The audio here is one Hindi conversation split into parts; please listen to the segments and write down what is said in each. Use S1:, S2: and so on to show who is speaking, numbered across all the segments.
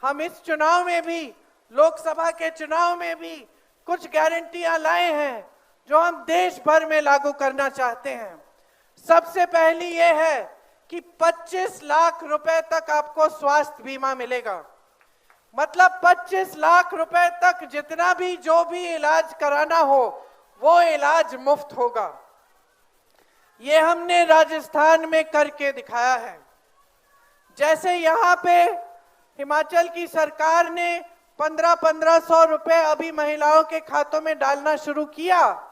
S1: हम इस चुनाव में भी, लोकसभा के चुनाव में भी कुछ गारंटियां लाए हैं जो हम देश भर में लागू करना चाहते हैं। सबसे पहली ये है कि 25 लाख रुपए तक आपको स्वास्थ्य बीमा मिलेगा। मतलब 25 लाख रुपए तक जितना भी जो भी इलाज कराना हो वो इलाज मुफ्त होगा। ये हमने राजस्थान में करके दिखाया है। जैसे यहाँ पे हिमाचल की सरकार ने 1500 रुपए अभी महिलाओं के खातों में डालना शुरू किया,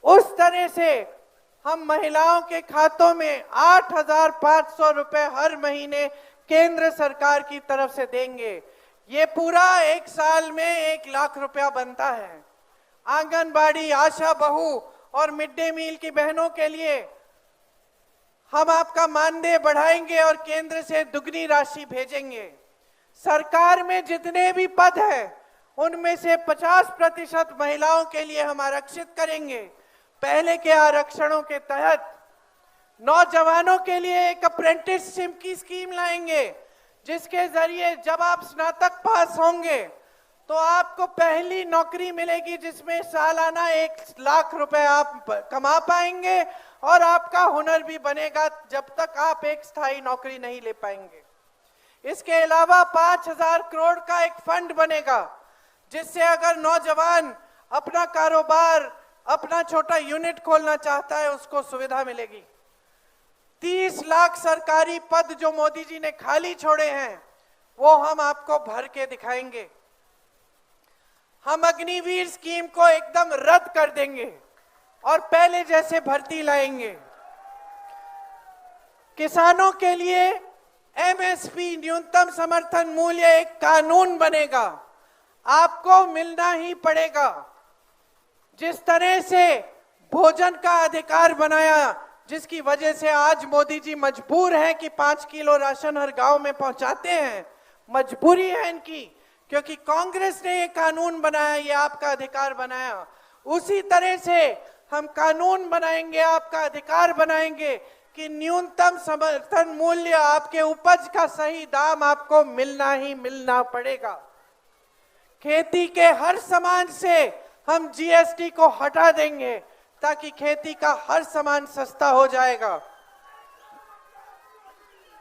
S1: उस तरह से हम महिलाओं के खातों में 8500 रुपए हर महीने केंद्र सरकार की तरफ से देंगे। ये पूरा एक साल में 1 लाख रुपया बनता है। आंगनबाड़ी, आशा बहू और मिड डे मील की बहनों के लिए हम आपका मानदेय बढ़ाएंगे और केंद्र से दुगनी राशि भेजेंगे। सरकार में जितने भी पद हैं उनमें से 50% महिलाओं के लिए हम आरक्षित करेंगे। पहले के आरक्षणों के तहत नौजवानों के लिए एक अप्रेंटिसशिप की स्कीम लाएंगे, जिसके जरिए जब आप स्नातक पास होंगे तो आपको पहली नौकरी मिलेगी जिसमें सालाना 1 लाख रुपए आप कमा पाएंगे और आपका हुनर भी बनेगा जब तक आप एक स्थायी नौकरी नहीं ले पाएंगे। इसके अलावा 5000 करोड़ का एक फंड बनेगा, जिससे अगर नौजवान अपना कारोबार, अपना छोटा यूनिट खोलना चाहता है उसको सुविधा मिलेगी। 30 लाख सरकारी पद जो मोदी जी ने खाली छोड़े हैं वो हम आपको भर के दिखाएंगे। हम अग्निवीर स्कीम को एकदम रद्द कर देंगे और पहले जैसे भर्ती लाएंगे। किसानों के लिए एमएसपी, न्यूनतम समर्थन मूल्य, एक कानून बनेगा, आपको मिलना ही पड़ेगा। जिस तरह से भोजन का अधिकार बनाया, जिसकी वजह से आज मोदी जी मजबूर हैं कि 5 किलो राशन हर गांव में पहुंचाते हैं, मजबूरी है इनकी, क्योंकि कांग्रेस ने ये कानून बनाया, ये आपका अधिकार बनाया। उसी तरह से हम कानून बनाएंगे, आपका अधिकार बनाएंगे कि न्यूनतम समर्थन मूल्य, आपके उपज का सही दाम आपको मिलना ही मिलना पड़ेगा। खेती के हर सामान से हम जीएसटी को हटा देंगे ताकि खेती का हर सामान सस्ता हो जाएगा।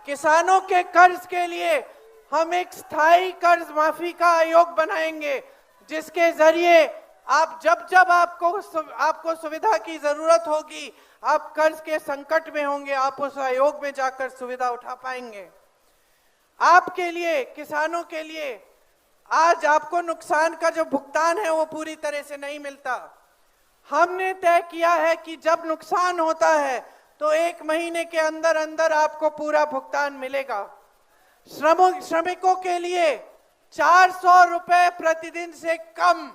S1: किसानों के कर्ज के लिए हम एक स्थायी कर्ज माफी का आयोग बनाएंगे, जिसके जरिए आप जब आपको सुविधा की जरूरत होगी, आप कर्ज के संकट में होंगे, आप उस आयोग में जाकर सुविधा उठा पाएंगे। आपके लिए, किसानों के लिए आज आपको नुकसान का जो भुगतान है वो पूरी तरह से नहीं मिलता। हमने तय किया है कि जब नुकसान होता है तो 1 महीने के अंदर अंदर आपको पूरा भुगतान मिलेगा। श्रमिकों के लिए 400 रुपए प्रतिदिन से कम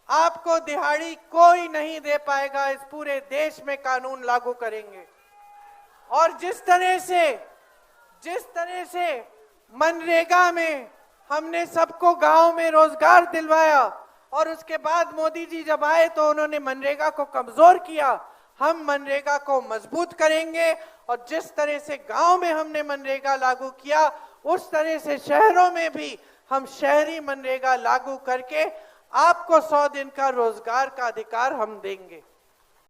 S1: आपको दिहाड़ी कोई नहीं दे पाएगा। इस पूरे देश में कानून लागू करेंगे। और जिस तरह से मनरेगा में हमने सबको गांव में रोजगार दिलवाया और उसके बाद मोदी जी जब आए तो उन्होंने मनरेगा को कमजोर किया, हम मनरेगा को मजबूत करेंगे। और जिस तरह से गांव में हमने मनरेगा लागू किया, उस तरह से शहरों में भी हम शहरी मनरेगा लागू करके आपको 100 दिन का रोजगार का अधिकार हम देंगे।